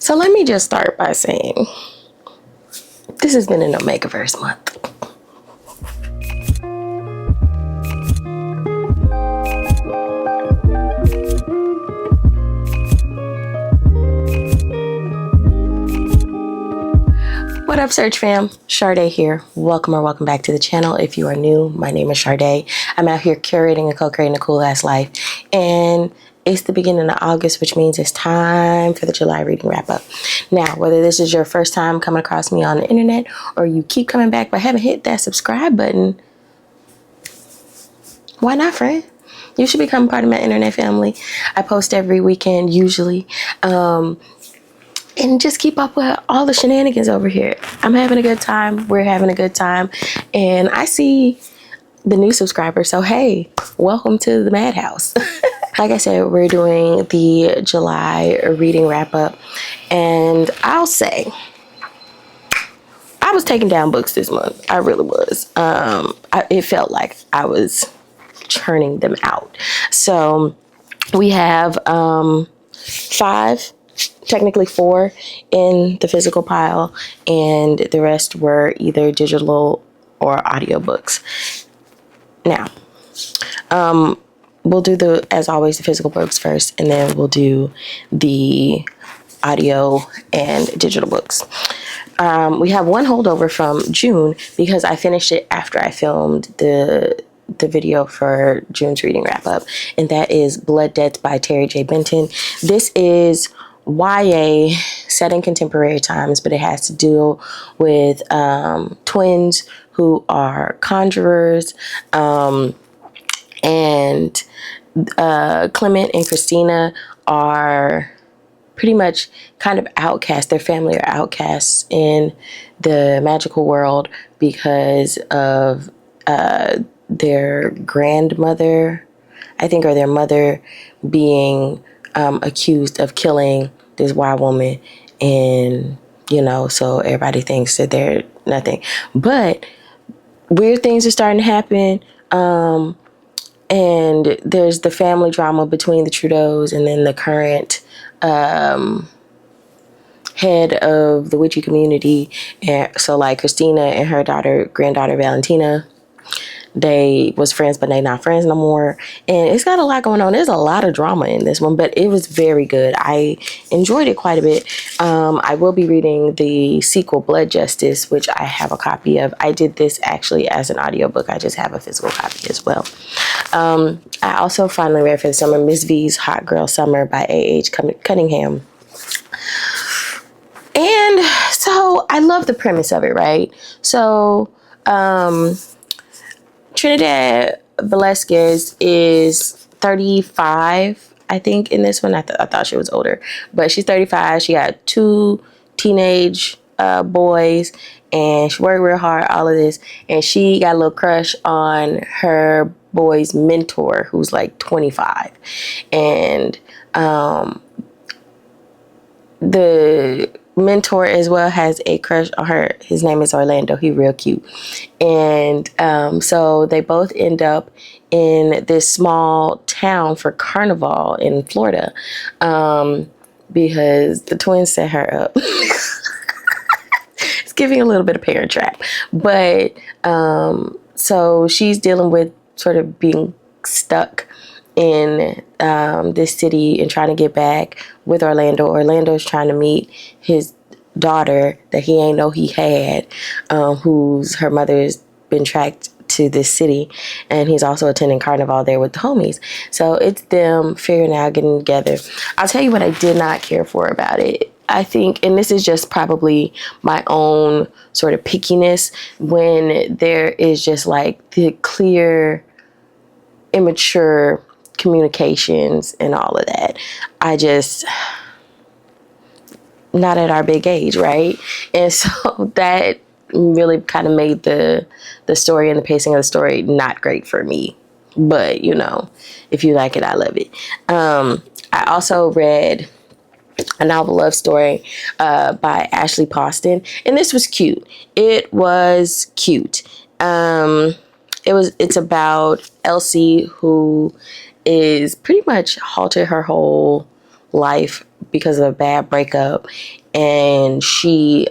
So let me just start by saying this has been an Omegaverse month. What up, Search fam? Sade here. Welcome back to the channel. If you are new, my name is Sade. I'm out here curating and co-creating a cool ass life. And it's the beginning of August, which means it's time for the July reading wrap up. Now, whether this is your first time coming across me on the internet or you keep coming back but haven't hit that subscribe button, why not, friend? You should become part of my internet family. I post every weekend, usually. And just keep up with all the shenanigans over here. I'm having a good time. We're having a good time. And I see the new subscribers. So, hey, welcome to the madhouse. Like I said, we're doing the July reading wrap up. And I'll say, I was taking down books this month. I really was. It felt like I was churning them out. So we have 5, technically 4 in the physical pile, and the rest were either digital or audiobooks. Now, we'll do as always, the physical books first, and then we'll do the audio and digital books. We have one holdover from June because I finished it after I filmed the video for June's reading wrap up, and that is Blood Debts by Terry J. Benton. This is YA set in contemporary times, but it has to deal with twins who are conjurers, and Clement and Christina are pretty much kind of outcast. Their family are outcasts in the magical world because of their grandmother, I think, or their mother being accused of killing this wild woman, and so everybody thinks that they're nothing. But weird things are starting to happen, and there's the family drama between the Trudeaus and then the current head of the witchy community. And so, like, Christina and her granddaughter Valentina, they was friends, but they not friends no more. And it's got a lot going on. There's a lot of drama in this one, but it was very good. I enjoyed it quite a bit. I will be reading the sequel, Blood Justice, which I have a copy of. I did this actually as an audiobook. I just have a physical copy as well. I also finally read for the summer Miss V's Hot Girl Summer by A.H. Cunningham. And so I love the premise of it, right? So, Trinidad Velasquez is 35, I think, in this one. I thought she was older, but she's 35. She got 2 teenage boys, and she worked real hard, all of this. And she got a little crush on her boy's mentor, who's like 25. And the mentor as well has a crush on her. His name is Orlando. He real cute. And so they both end up in this small town for Carnival in Florida, because the twins set her up. It's giving a little bit of Parent Trap. But so she's dealing with sort of being stuck in this city and trying to get back with Orlando. Orlando's trying to meet his daughter that he ain't know he had, whose her mother's been tracked to this city, and he's also attending Carnival there with the homies. So it's them figuring out, getting together. I'll tell you what I did not care for about it. I think, and this is just probably my own sort of pickiness, when there is just like the clear, immature communications and all of that. I just, not at our big age, right? And so that really kind of made the story and the pacing of the story not great for me. But if you like it, I love it. I also read a novel love story by Ashley Poston, and this was cute. It was cute. It's about Elsie, who is pretty much halted her whole life because of a bad breakup, and she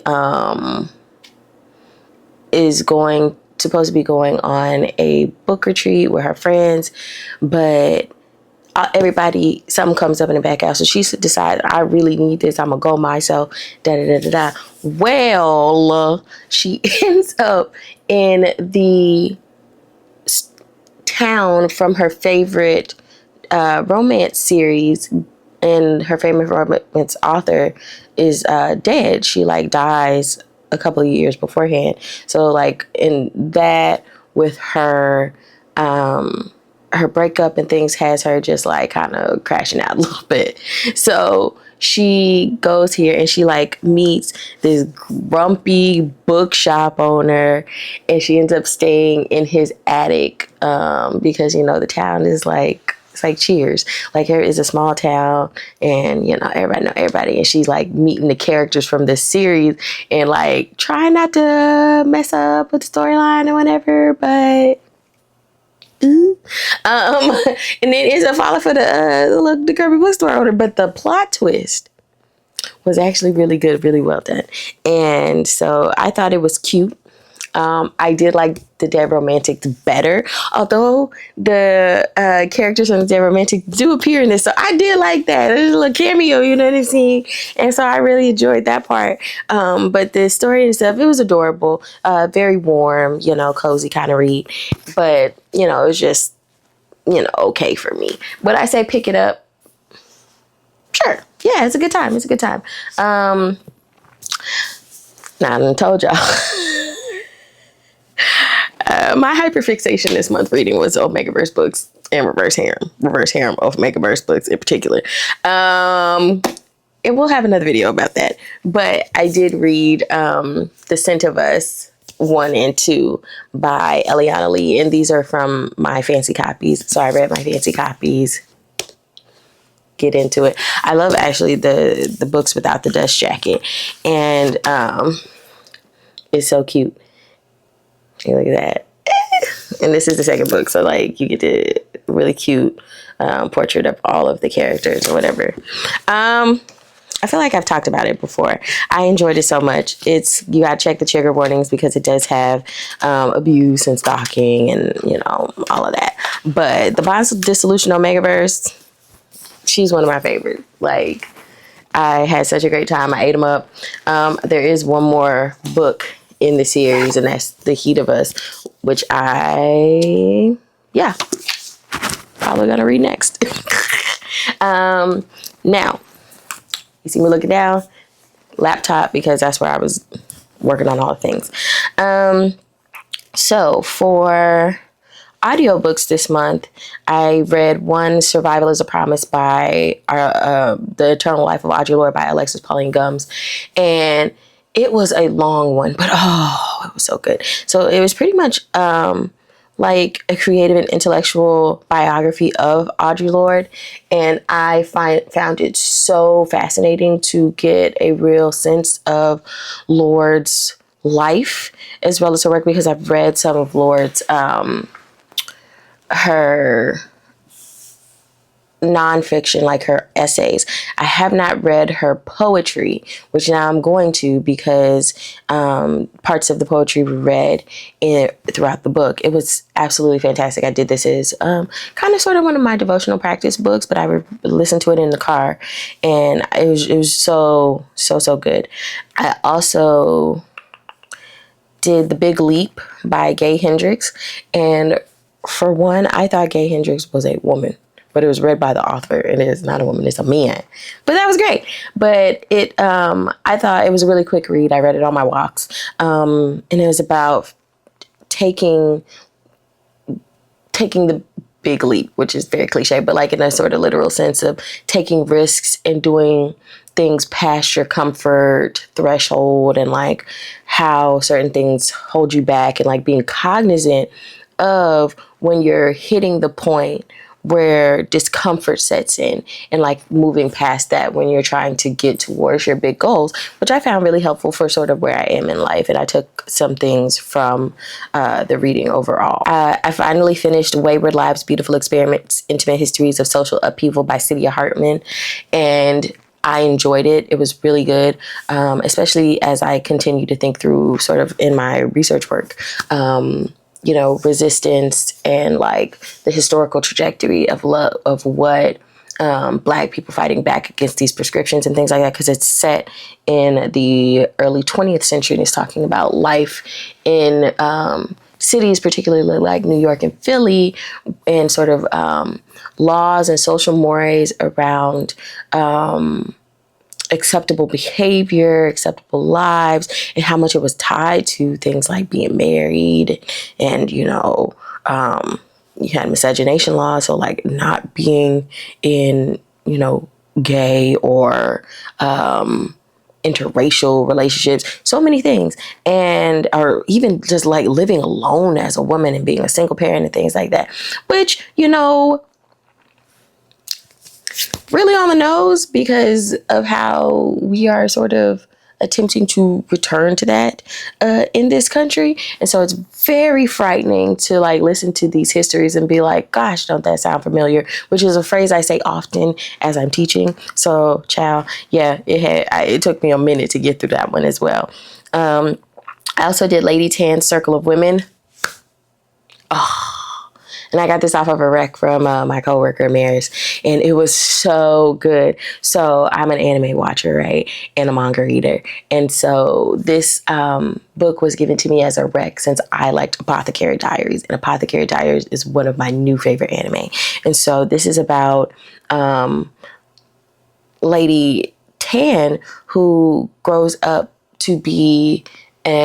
is supposed to be going on a book retreat with her friends, but something comes up in the back out. So she decides, I really need this. I'm gonna go myself. Da da da da da. Well, she ends up in the town from her favorite romance series, and her favorite romance author is dead. She like dies a couple of years beforehand. So like in that, with her her breakup and things, has her just like kind of crashing out a little bit. So she goes here and she like meets this grumpy bookshop owner, and she ends up staying in his attic because you know the town is like, it's like Cheers. Like here is a small town, and you know everybody know everybody, and she's like meeting the characters from this series and like trying not to mess up with the storyline or whatever, but and then it's a follow for the Kirby bookstore owner. But the plot twist was actually really good, really well done, and so I thought it was cute. I did like the Dead Romantic better, although the characters from the Dead Romantic do appear in this, so I did like that. There's a little cameo, you know what I'm saying? And so I really enjoyed that part. But the story and stuff, it was adorable, very warm, you know, cozy kind of read. But, you know, it was just, you know, okay for me. Would I say pick it up? Sure. Yeah, it's a good time. It's a good time. Now, I done told y'all. My hyperfixation this month reading was Omegaverse books and reverse harem of Omegaverse books in particular. And we'll have another video about that. But I did read The Scent of Us 1 and 2 by Eliana Lee, and these are from my fancy copies. So I read my fancy copies. Get into it. I love actually the books without the dust jacket, and it's so cute. Look at that. And this is the second book, so like you get the really cute portrait of all of the characters or whatever. I feel like I've talked about it before. I enjoyed it so much. You gotta check the trigger warnings because it does have abuse and stalking and you know all of that. But the Bonds of Dissolution Omegaverse, she's one of my favorites. Like I had such a great time. I ate them up. There is one more book in the series, and that's The Heat of Us, which probably gonna read next. Now, you see me looking down, laptop, because that's where I was working on all the things. So for audiobooks this month, I read one, Survival is a Promise by The Eternal Life of Audre Lorde by Alexis, Pauline, Gumbs, and it was a long one, but it was so good. So it was pretty much like a creative and intellectual biography of Audre Lorde, and I found it so fascinating to get a real sense of Lorde's life as well as her work, because I've read some of Lorde's her nonfiction, like her essays. I have not read her poetry, which now I'm going to, because parts of the poetry were read throughout the book. It was absolutely fantastic. I did this as kind of sort of one of my devotional practice books, but I listened to it in the car, and it was so good. I also did The Big Leap by Gay Hendrix, and for one, I thought Gay Hendrix was a woman, but it was read by the author, and it is not a woman, it's a man. But that was great. But I thought it was a really quick read. I read it on my walks. And it was about taking the big leap, which is very cliche, but like in a sort of literal sense of taking risks and doing things past your comfort threshold, and like how certain things hold you back, and like being cognizant of when you're hitting the point where discomfort sets in, and like moving past that when you're trying to get towards your big goals, which I found really helpful for sort of where I am in life. And I took some things from the reading overall. I finally finished Wayward Lives, Beautiful Experiments, Intimate Histories of Social Upheaval by Saidiya Hartman. And I enjoyed it. It was really good, especially as I continue to think through sort of in my research work, resistance and like the historical trajectory of love, of what Black people fighting back against these prescriptions and things like that, because it's set in the early 20th century and it's talking about life in cities, particularly like New York and Philly, and sort of laws and social mores around acceptable behavior, acceptable lives, and how much it was tied to things like being married and, you had miscegenation laws, so like not being in, gay or interracial relationships, so many things, and or even just like living alone as a woman and being a single parent and things like that, which, really on the nose because of how we are sort of attempting to return to that in this country. And so it's very frightening to like listen to these histories and be like, gosh, don't that sound familiar? Which is a phrase I say often as I'm teaching. So, child, yeah, it took me a minute to get through that one as well. I also did Lady Tan's Circle of Women. And I got this off of a rec from my coworker, Maris, and it was so good. So I'm an anime watcher, right? And a manga reader. And so this book was given to me as a rec since I liked Apothecary Diaries. And Apothecary Diaries is one of my new favorite anime. And so this is about Lady Tan, who grows up to be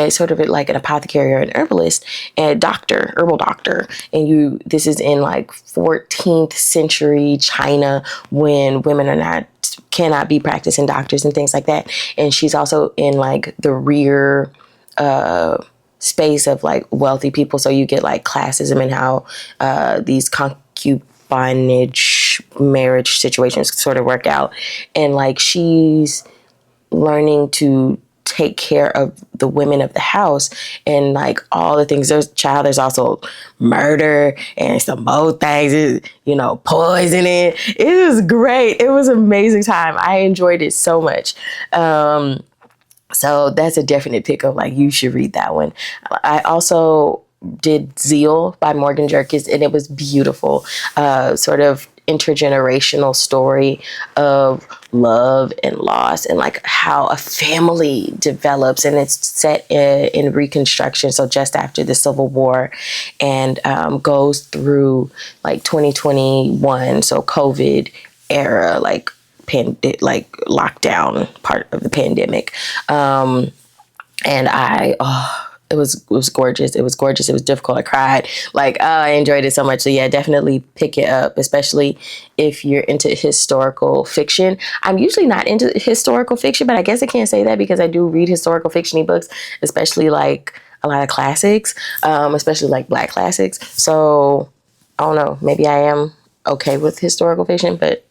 sort of like an apothecary or an herbalist and herbal doctor. And this is in like 14th century China when women cannot be practicing doctors and things like that. And she's also in like the rear space of like wealthy people. So you get like classism and how these concubinage marriage situations sort of work out. And like she's learning to take care of the women of the house and like all the things. There's also murder and some more things, poisoning. It was great. It was an amazing time. I enjoyed it so much. So that's a definite pick of like, you should read that one. I also did Zeal by Morgan Jerkins, and it was beautiful. Sort of intergenerational story of love and loss and like how a family develops, and it's set in Reconstruction, so just after the Civil War, and goes through like 2021, so COVID era, like lockdown part of the pandemic, and it was gorgeous. It was gorgeous. It was difficult. I cried. I enjoyed it so much. So yeah, definitely pick it up, especially if you're into historical fiction. I'm usually not into historical fiction, but I guess I can't say that because I do read historical fiction-y books, especially like a lot of classics, especially like Black classics. So I don't know, maybe I am okay with historical fiction, but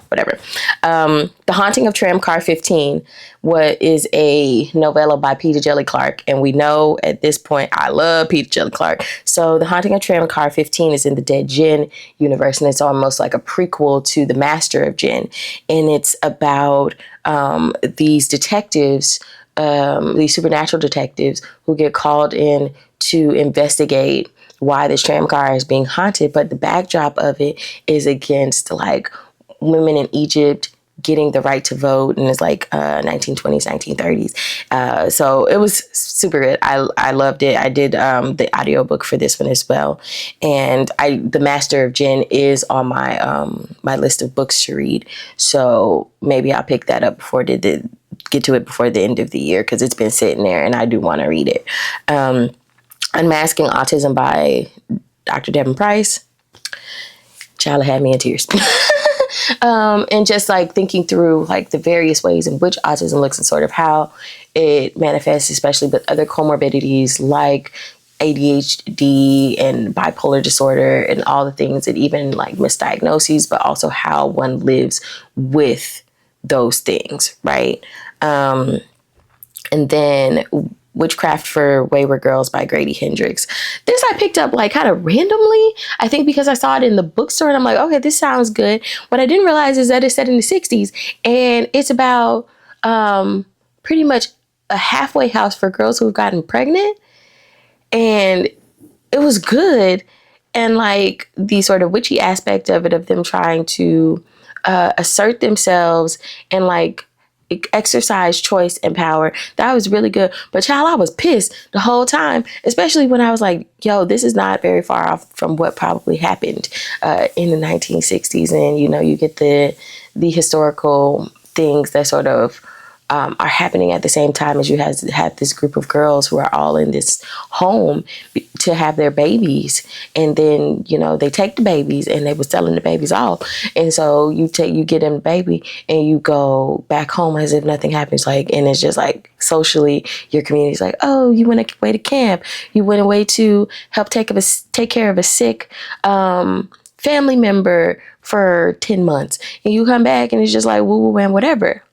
whatever. The Haunting of Tram Car 15 is a novella by Peter Djeli Clark, and we know at this point I love Peter Djeli Clark. So The Haunting of Tram Car 15 is in the Dead Jinn universe, and it's almost like a prequel to The Master of Jinn, and it's about these detectives, these supernatural detectives who get called in to investigate why this tram car is being haunted, but the backdrop of it is against like women in Egypt getting the right to vote, and it's like 1920s, 1930s. So it was super good. I loved it. I did the audiobook for this one as well, and The Master of Jinn is on my my list of books to read. So maybe I'll pick that up get to it before the end of the year, because it's been sitting there and I do want to read it. Unmasking Autism by Dr. Devon Price. Child had me in tears. And just like thinking through like the various ways in which autism looks and sort of how it manifests, especially with other comorbidities like ADHD and bipolar disorder and all the things, and even like misdiagnoses, but also how one lives with those things, right? And then Witchcraft for Wayward Girls by Gay Hendrix. This I picked up like kind of randomly. I think because I saw it in the bookstore and I'm like, okay, this sounds good. What I didn't realize is that it's set in the 60s and it's about pretty much a halfway house for girls who've gotten pregnant. And it was good. And like the sort of witchy aspect of it, of them trying to assert themselves and like exercise choice and power, that was really good. But child, I was pissed the whole time, especially when I was like, yo, this is not very far off from what probably happened in the 1960s. And you get the historical things that sort of are happening at the same time as you have this group of girls who are all in this home to have their babies. And then, they take the babies and they were selling the babies off. And so you get them the baby and you go back home as if nothing happens. Like, and it's just like socially your community's like, oh, you went away to camp. You went away to help take care of a sick family member for 10 months. And you come back and it's just like, woo woo and whatever.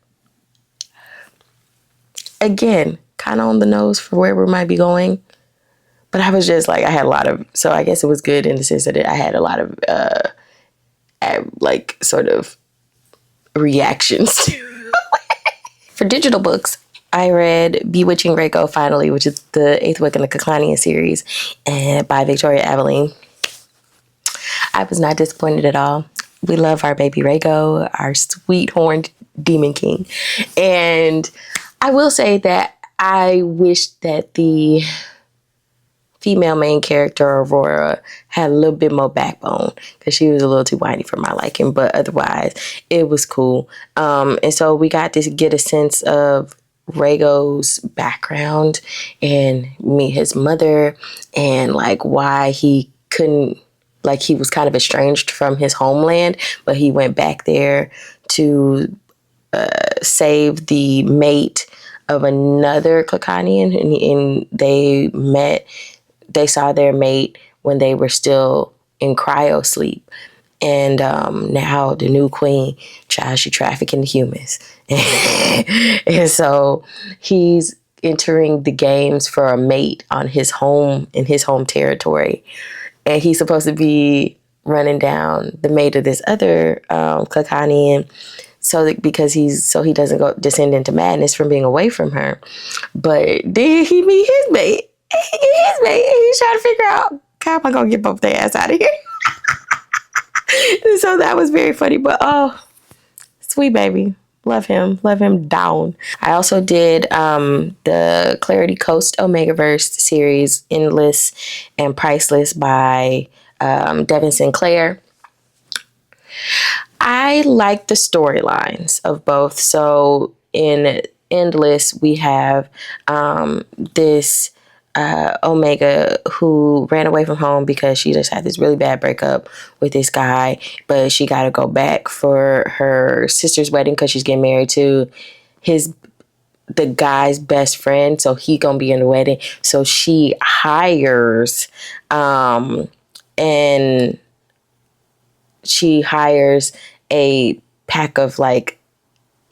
Again, kind of on the nose for where we might be going. But I was just like, so I guess it was good in the sense that I had a lot of, sort of reactions. For digital books, I read Bewitching Rhaego finally, which is the 8th book in the Cunningham series, and by Victoria Aveline. I was not disappointed at all. We love our baby Rhaego, our sweet horned demon king. And I will say that I wish that the female main character, Aurora, had a little bit more backbone because she was a little too whiny for my liking, but otherwise it was cool. And so we got to get a sense of Rhaego's background and meet his mother and like why he couldn't, like he was kind of estranged from his homeland, but he went back there to save the mate of another Caucanian, and they saw their mate when they were still in cryo sleep. And now the new queen, she trafficking humans. And so he's entering the games for a mate in his home territory. And he's supposed to be running down the mate of this other Caucanian, because he doesn't go descend into madness from being away from her. But then he meet his mate. And he's trying to figure out, how am I gonna get both their ass out of here? So that was very funny. But oh, sweet baby. Love him down. I also did the Clarity Coast Omegaverse series, Endless and Priceless by Devon Sinclair. I like the storylines of both. So in Endless, we have this Omega who ran away from home because she just had this really bad breakup with this guy, but she got to go back for her sister's wedding because she's getting married to the guy's best friend. So he gonna be in the wedding. So she hires a pack of like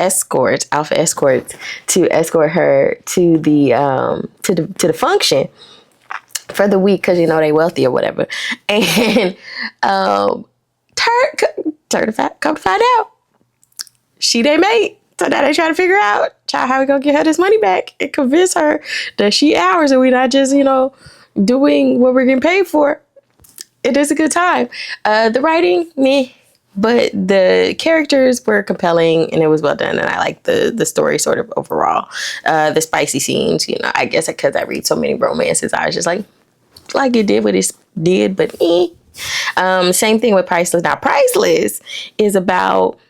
alpha escorts to escort her to the function for the week, because they wealthy or whatever. And come to find out, she they mate. So now they trying to figure out how we gonna get her this money back and convince her that she ours and we not just doing what we're getting paid for. It is a good time. The writing, meh. But the characters were compelling and it was well done. And I like the story sort of overall. The spicy scenes, I guess because I read so many romances, I was just like it did what it did, but same thing with Priceless. Now, Priceless is about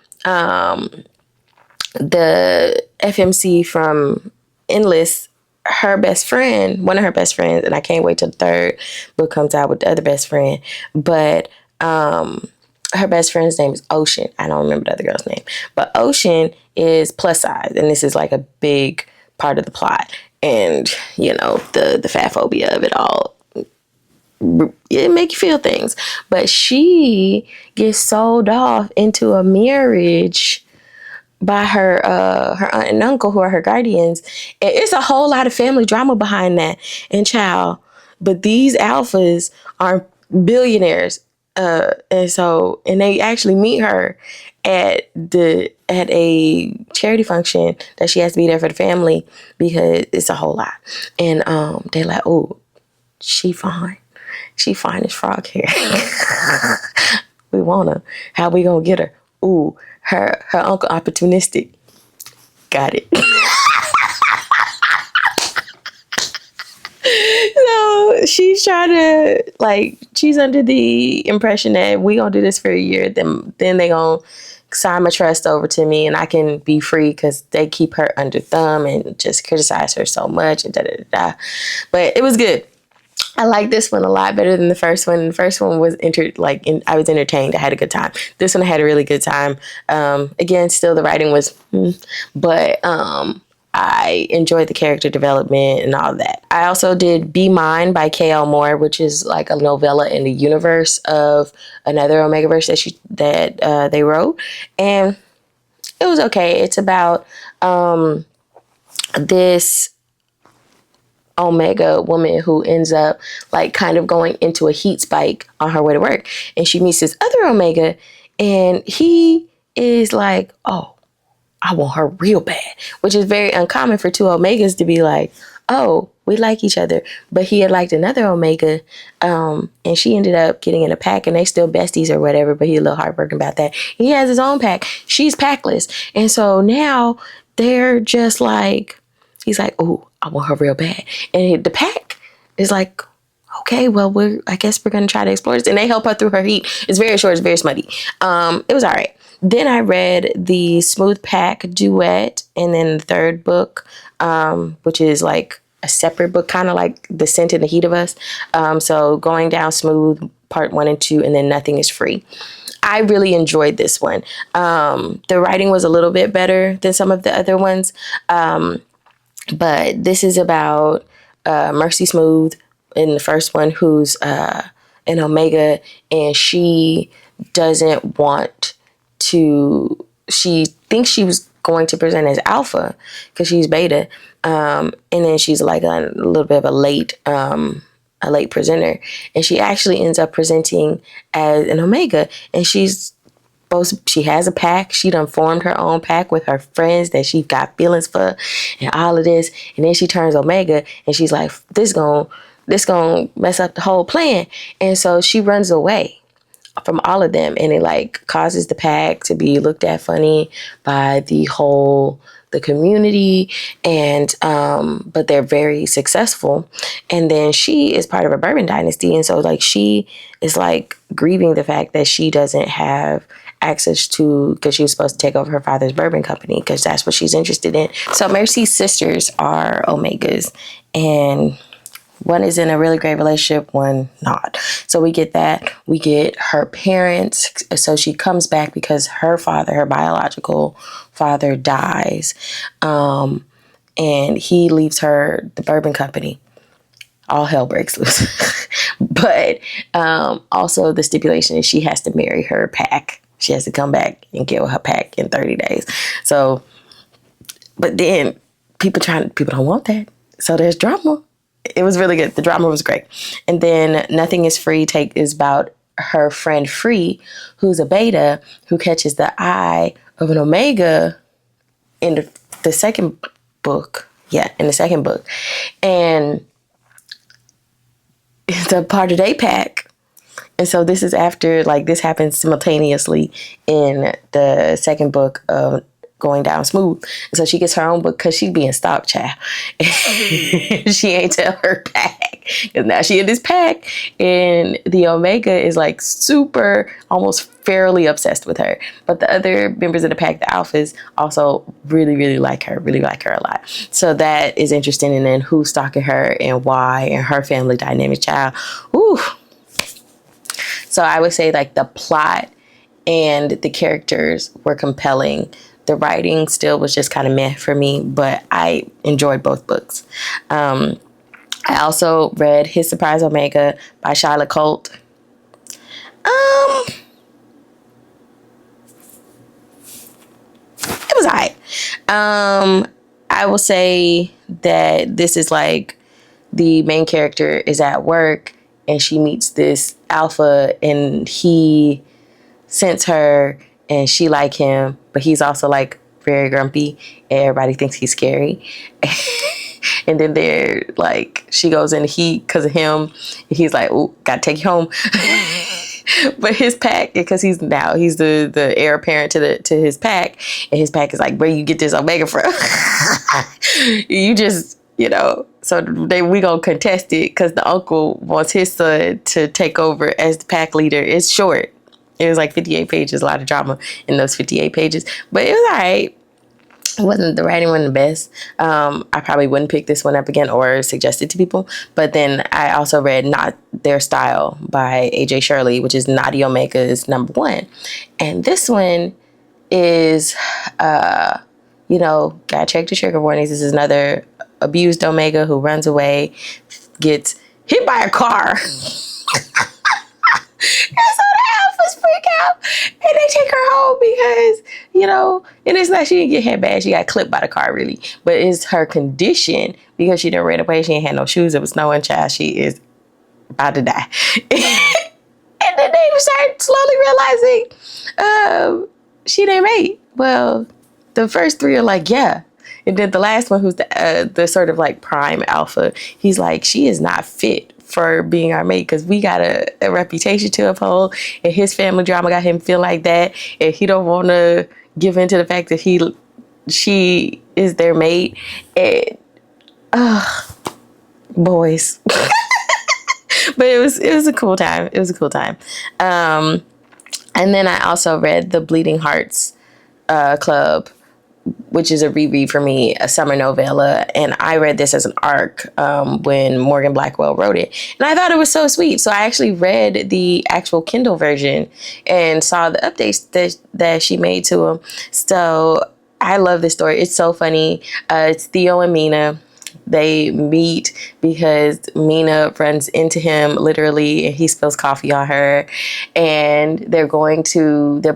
the FMC from Endless, one of her best friends, and I can't wait till the third book comes out with the other best friend. But her best friend's name is Ocean. I don't remember the other girl's name. But Ocean is plus size, and this is like a big part of the plot. And, the fat phobia of it all, it make you feel things. But she gets sold off into a marriage by her aunt and uncle, who are her guardians. And it's a whole lot of family drama behind that. And child, but these alphas are billionaires. And they actually meet her at a charity function that she has to be there for the family because it's a whole lot. And they're like, oh, she fine. She fine as frog hair. We want her. How we gonna get her? Ooh, her uncle opportunistic. Got it. So she's trying to, like, she's under the impression that we gonna do this for a year, then they gonna sign my trust over to me and I can be free because they keep her under thumb and just criticize her so much and da da da. But it was good. I like this one a lot better than the first one. The first one was I was entertained. I had a good time. This one I had a really good time. Again, still the writing was, but I enjoyed the character development and all that. I also did Be Mine by K.L. Moore, which is like a novella in the universe of another Omegaverse that they wrote, and it was okay. It's about this Omega woman who ends up like kind of going into a heat spike on her way to work, and she meets this other Omega, and he is like, oh, I want her real bad, which is very uncommon for two Omegas to be like, oh, we like each other. But he had liked another Omega, and she ended up getting in a pack, and they still besties or whatever, but he's a little heartbroken about that. He has his own pack. She's packless. And so now they're just like, he's like, oh, I want her real bad. And the pack is like, okay, well, I guess we're going to try to explore this. And they help her through her heat. It's very short. It's very smutty. It was all right. Then I read the Smooth Pack duet, and then the third book, which is like a separate book, kind of like The Scent and the Heat of Us. So Going Down Smooth, part 1 and 2, and then Nothing is Free. I really enjoyed this one. The writing was a little bit better than some of the other ones. But this is about Mercy Smooth in the first one, who's an Omega, and she doesn't want to, she thinks she was going to present as Alpha because she's Beta. And then she's like a little bit of a late presenter. And she actually ends up presenting as an Omega, and she has a pack. She done formed her own pack with her friends that she got feelings for and all of this. And then she turns Omega, and she's like, this gonna mess up the whole plan. And so she runs away from all of them, and it like causes the pack to be looked at funny by the community, and but they're very successful. And then she is part of a bourbon dynasty, and so like she is like grieving the fact that she doesn't have access to, because she was supposed to take over her father's bourbon company because that's what she's interested in. So Mercy's sisters are Omegas, and one is in a really great relationship, one not. So we get that. We get her parents. So she comes back because her father, her biological father, dies. And he leaves her the bourbon company. All hell breaks loose. But also the stipulation is she has to marry her pack. She has to come back and get with her pack in 30 days. So, but then people don't want that. So there's drama. It was really good. The drama was great. And then Nothing is Free is about her friend Free, who's a Beta, who catches the eye of an Omega in the second book. Yeah, in the second book. And it's a part of their pack. And so this is after, like, this happens simultaneously in the second book of Going Down Smooth. And so she gets her own book because she's being stalked, child. She ain't tell her pack. Because now she in this pack, and the Omega is like super, almost fairly obsessed with her. But the other members of the pack, the Alphas, also really, really like her a lot. So that is interesting. And then who's stalking her and why, and her family dynamic, child. Ooh. So I would say like the plot and the characters were compelling. The writing still was just kind of meh for me, but I enjoyed both books. I also read His Surprise Omega by Shyla Colt. It was all I will say that this is like the main character is at work and she meets this alpha and he sends her and she like him, but he's also like very grumpy and everybody thinks he's scary. And then they're like, she goes in the heat because of him. And he's like, oh, gotta take you home. But his pack, because he's the heir apparent to his pack, and his pack is like, where you get this Omega from? You just, so we gonna contest it because the uncle wants his son to take over as the pack leader. It's short. It was like 58 pages, a lot of drama in those 58 pages, but it was all right. The writing wasn't the best. I probably wouldn't pick this one up again or suggest it to people. But then I also read Not Their Style by AJ Shirley, which is Naughty Omega's #1. And this one is, gotta check the trigger warnings. This is another abused Omega who runs away, gets hit by a car. And so the alphas freak out and they take her home because, and it's not, she didn't get hit bad. She got clipped by the car really, but it's her condition because she done ran away. She ain't had no shoes. It was snowing, child. She is about to die. And then they start slowly realizing she their mate. Well, the first three are like, yeah. And then the last one, who's the sort of like prime alpha, he's like, she is not fit for being our mate because we got a reputation to uphold, and his family drama got him feel like that, and he don't want to give in to the fact that she is their mate. And boys. But it was a cool time. It was a cool time. And then I also read the Bleeding Hearts Club, which is a reread for me, a summer novella. And I read this as an arc when Morgan Blackwell wrote it. And I thought it was so sweet. So I actually read the actual Kindle version and saw the updates that she made to them. So I love this story. It's so funny. It's Theo and Mina. They meet because Mina runs into him literally and he spills coffee on her, and they're going to this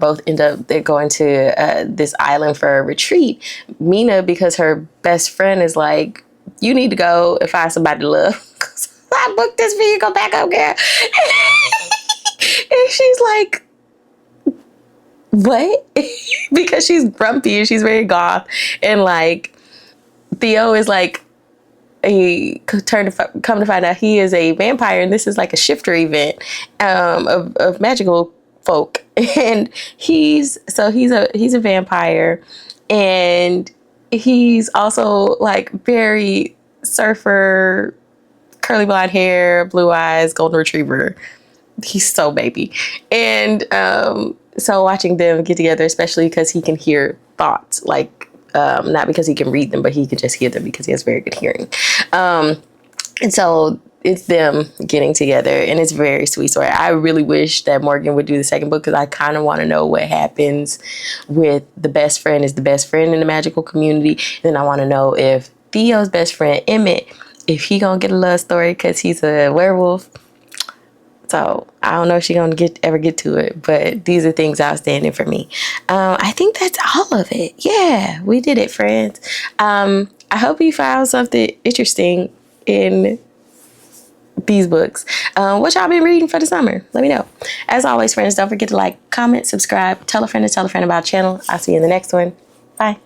island for a retreat. Mina, because her best friend is like, you need to go and find somebody to love. I booked this for you, go back up, girl. And she's like, what? Because she's grumpy and she's very goth, and like Theo is like, he come to find out he is a vampire, and this is like a shifter event of magical folk, and he's a vampire, and he's also like very surfer, curly blonde hair, blue eyes, golden retriever. He's so baby. And so watching them get together, especially because he can hear thoughts, like not because he can read them, but he can just hear them because he has very good hearing. And so it's them getting together, and it's a very sweet story. I really wish that Morgan would do the second book because I kind of want to know what happens with the best friend is the best friend in the magical community. Then I want to know if Theo's best friend, Emmett, if he gonna get a love story because he's a werewolf. So I don't know if she's gonna ever get to it, but these are things outstanding for me. I think that's all of it. Yeah, we did it, friends. I hope you found something interesting in these books. What y'all been reading for the summer? Let me know. As always, friends, don't forget to like, comment, subscribe, tell a friend about the channel. I'll see you in the next one. Bye.